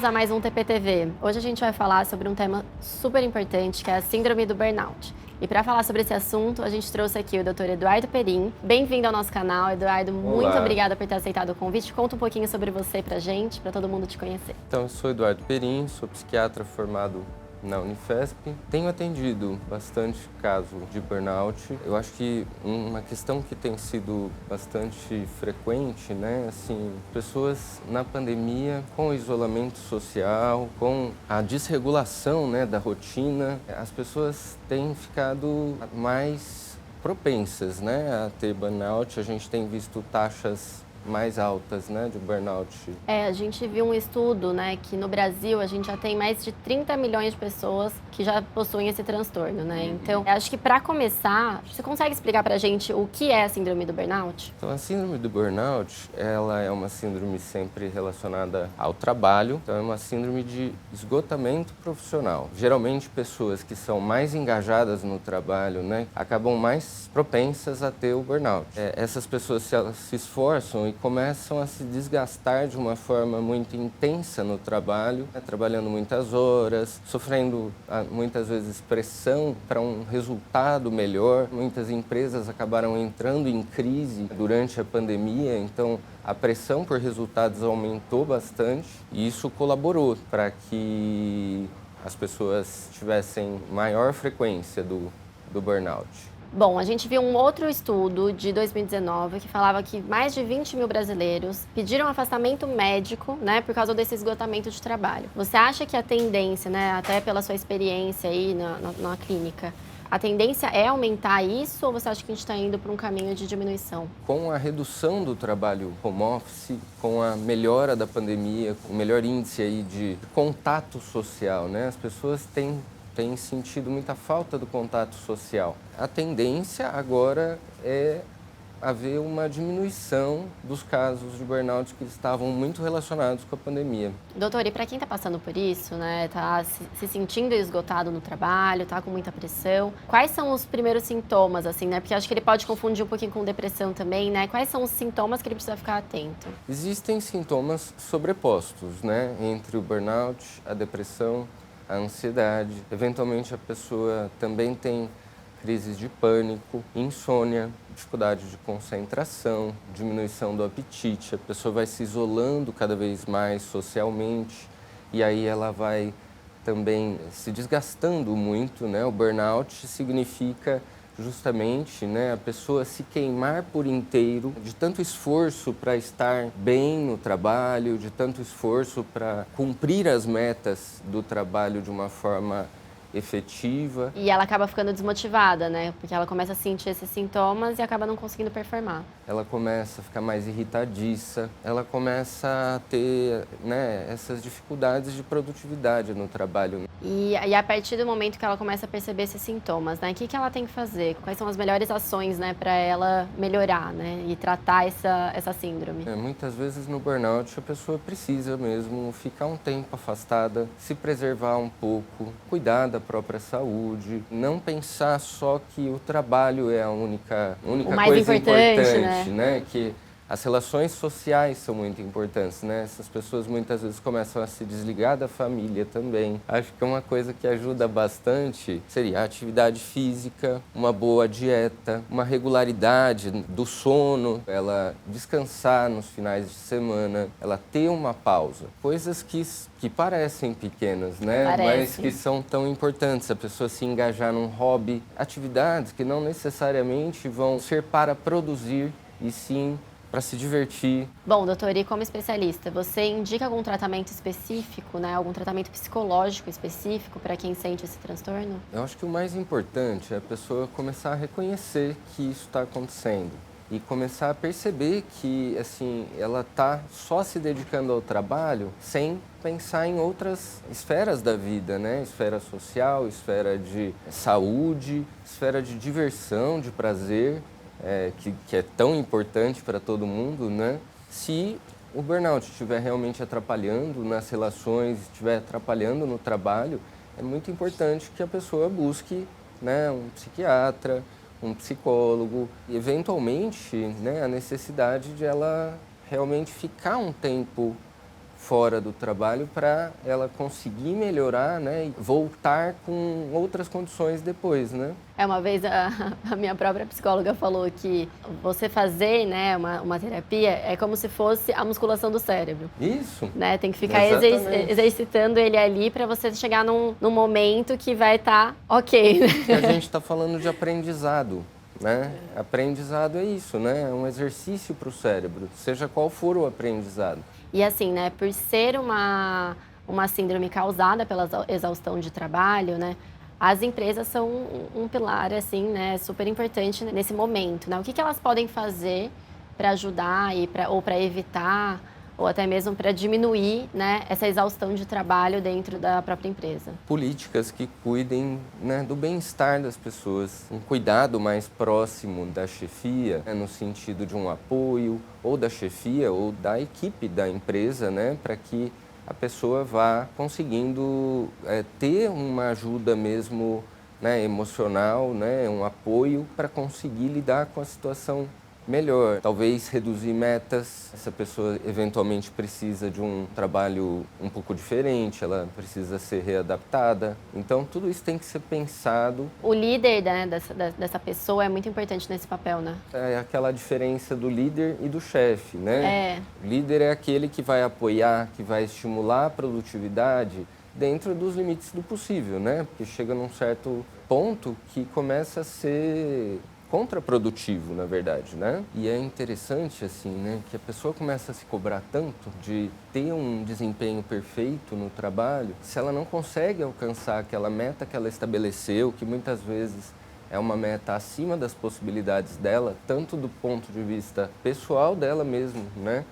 a mais um TPTV. Hoje a gente vai falar sobre um tema super importante, que é a síndrome do burnout. E para falar sobre esse assunto, a gente trouxe aqui o Dr. Eduardo Perim. Bem-vindo ao nosso canal, Eduardo. Muito Olá. obrigada por ter aceitado o convite. Conta um pouquinho sobre você pra gente, para todo mundo te conhecer. Então, eu sou Eduardo Perim, sou psiquiatra formado na Unifesp. Tenho atendido bastante caso de burnout. Eu acho que uma questão que tem sido bastante frequente, né, assim, pessoas na pandemia, com o isolamento social, com a desregulação, né, da rotina, as pessoas têm ficado mais propensas, né, a ter burnout. A gente tem visto taxas mais altas, né, de burnout. A gente viu um estudo, né, que no Brasil a gente já tem mais de 30 milhões de pessoas que já possuem esse transtorno, né? Então, acho que para começar, você consegue explicar pra gente o que é a síndrome do burnout? Então, a síndrome do burnout, ela é uma síndrome sempre relacionada ao trabalho. Então, é uma síndrome de esgotamento profissional. Geralmente, pessoas que são mais engajadas no trabalho, né, acabam mais propensas a ter o burnout. Essas pessoas se esforçam e começam a se desgastar de uma forma muito intensa no trabalho, né, trabalhando muitas horas, sofrendo muitas vezes pressão para um resultado melhor. Muitas empresas acabaram entrando em crise durante a pandemia, então a pressão por resultados aumentou bastante e isso colaborou para que as pessoas tivessem maior frequência do burnout. Bom, a gente viu um outro estudo de 2019 que falava que mais de 20 mil brasileiros pediram afastamento médico, né, por causa desse esgotamento de trabalho. Você acha que a tendência, né, até pela sua experiência aí na clínica, a tendência é aumentar isso ou você acha que a gente está indo para um caminho de diminuição? Com a redução do trabalho home office, com a melhora da pandemia, com o melhor índice aí de contato social, né, as pessoas têm sentido muita falta do contato social. A tendência agora é haver uma diminuição dos casos de burnout que estavam muito relacionados com a pandemia. Doutor, e para quem está passando por isso, né, tá se sentindo esgotado no trabalho, tá com muita pressão, quais são os primeiros sintomas, assim, né? Porque acho que ele pode confundir um pouquinho com depressão também, né? Quais são os sintomas que ele precisa ficar atento? Existem sintomas sobrepostos, né, entre o burnout, a depressão, a ansiedade. Eventualmente a pessoa também tem crises de pânico, insônia, dificuldade de concentração, diminuição do apetite. A pessoa vai se isolando cada vez mais socialmente e aí ela vai também se desgastando muito, né? O burnout significa justamente, né, a pessoa se queimar por inteiro, de tanto esforço para estar bem no trabalho, de tanto esforço para cumprir as metas do trabalho de uma forma efetiva. E ela acaba ficando desmotivada, né? Porque ela começa a sentir esses sintomas e acaba não conseguindo performar. Ela começa a ficar mais irritadiça, ela começa a ter, né, essas dificuldades de produtividade no trabalho. E a partir do momento que ela começa a perceber esses sintomas, né? O que ela tem que fazer? Quais são as melhores ações, né, para ela melhorar, né? E tratar essa síndrome? Muitas vezes no burnout a pessoa precisa mesmo ficar um tempo afastada, se preservar um pouco, cuidar da própria saúde, não pensar só que o trabalho é a única mais coisa importante, né? Que as relações sociais são muito importantes, né? Essas pessoas muitas vezes começam a se desligar da família também. Acho que uma coisa que ajuda bastante seria a atividade física, uma boa dieta, uma regularidade do sono, ela descansar nos finais de semana, ela ter uma pausa. Coisas que parecem pequenas, né? Mas que são tão importantes. A pessoa se engajar num hobby, atividades que não necessariamente vão ser para produzir, e sim para se divertir. Bom, doutor, e como especialista, você indica algum tratamento específico, né? Algum tratamento psicológico específico para quem sente esse transtorno? Eu acho que o mais importante é a pessoa começar a reconhecer que isso está acontecendo e começar a perceber que, assim, ela está só se dedicando ao trabalho sem pensar em outras esferas da vida, né? Esfera social, esfera de saúde, esfera de diversão, de prazer. Que é tão importante para todo mundo, né? Se o burnout estiver realmente atrapalhando nas relações, estiver atrapalhando no trabalho, é muito importante que a pessoa busque, né, um psiquiatra, um psicólogo e, eventualmente, né, a necessidade de ela realmente ficar um tempo fora do trabalho para ela conseguir melhorar, né, e voltar com outras condições depois, né? Uma vez a minha própria psicóloga falou que você fazer, né, uma terapia é como se fosse a musculação do cérebro. Isso. Né? Tem que ficar exercitando ele ali para você chegar num momento que vai estar ok. E a gente está falando de aprendizado, né? Aprendizado é isso, né? É um exercício para o cérebro, seja qual for o aprendizado. E assim, né, por ser uma síndrome causada pela exaustão de trabalho, né, as empresas são um pilar, assim, né, super importante nesse momento, né? O que elas podem fazer para ajudar ou para evitar, ou até mesmo para diminuir, né, essa exaustão de trabalho dentro da própria empresa? Políticas que cuidem, né, do bem-estar das pessoas, um cuidado mais próximo da chefia, né, no sentido de um apoio, ou da chefia, ou da equipe da empresa, né, para que a pessoa vá conseguindo ter uma ajuda mesmo, né, emocional, né, um apoio para conseguir lidar com a situação melhor. Talvez reduzir metas. Essa pessoa eventualmente precisa de um trabalho um pouco diferente, ela precisa ser readaptada. Então tudo isso tem que ser pensado. O líder, né, dessa pessoa é muito importante nesse papel, né? É aquela diferença do líder e do chefe, né? É. O líder é aquele que vai apoiar, que vai estimular a produtividade dentro dos limites do possível, né? Porque chega num certo ponto que começa a ser contraprodutivo, na verdade, né? E é interessante, assim, né, que a pessoa começa a se cobrar tanto de ter um desempenho perfeito no trabalho, se ela não consegue alcançar aquela meta que ela estabeleceu, que muitas vezes é uma meta acima das possibilidades dela, tanto do ponto de vista pessoal dela mesmo, né,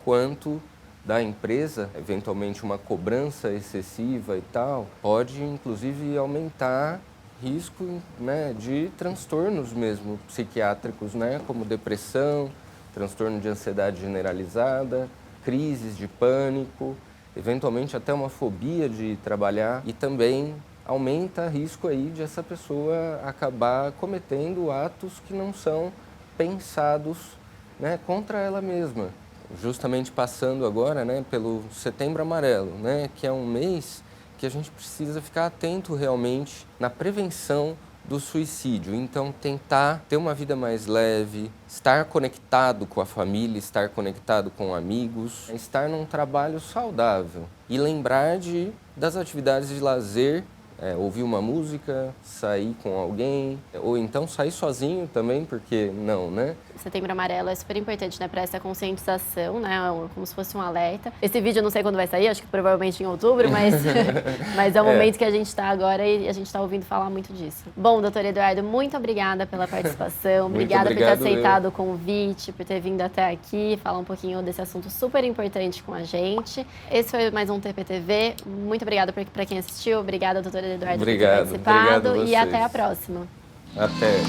quanto da empresa, eventualmente uma cobrança excessiva e tal, pode inclusive aumentar risco, né, de transtornos mesmo psiquiátricos, né, como depressão, transtorno de ansiedade generalizada, crises de pânico, eventualmente até uma fobia de trabalhar, e também aumenta risco aí de essa pessoa acabar cometendo atos que não são pensados, né, contra ela mesma. Justamente passando agora, né, pelo Setembro Amarelo, né, que é um mês que a gente precisa ficar atento realmente na prevenção do suicídio. Então, tentar ter uma vida mais leve, estar conectado com a família, estar conectado com amigos, estar num trabalho saudável e lembrar das atividades de lazer, ouvir uma música, sair com alguém, ou então sair sozinho também, porque não, né? Setembro Amarelo é super importante, né, para essa conscientização, né, como se fosse um alerta. Esse vídeo eu não sei quando vai sair, acho que provavelmente em outubro, mas, mas é o momento que a gente está agora e a gente está ouvindo falar muito disso. Bom, doutor Eduardo, muito obrigada pela participação, obrigada por ter aceitado o convite, por ter vindo até aqui, falar um pouquinho desse assunto super importante com a gente. Esse foi mais um TPTV, muito obrigada para quem assistiu, obrigada, doutor Eduardo, por ter participado e até a próxima. Até.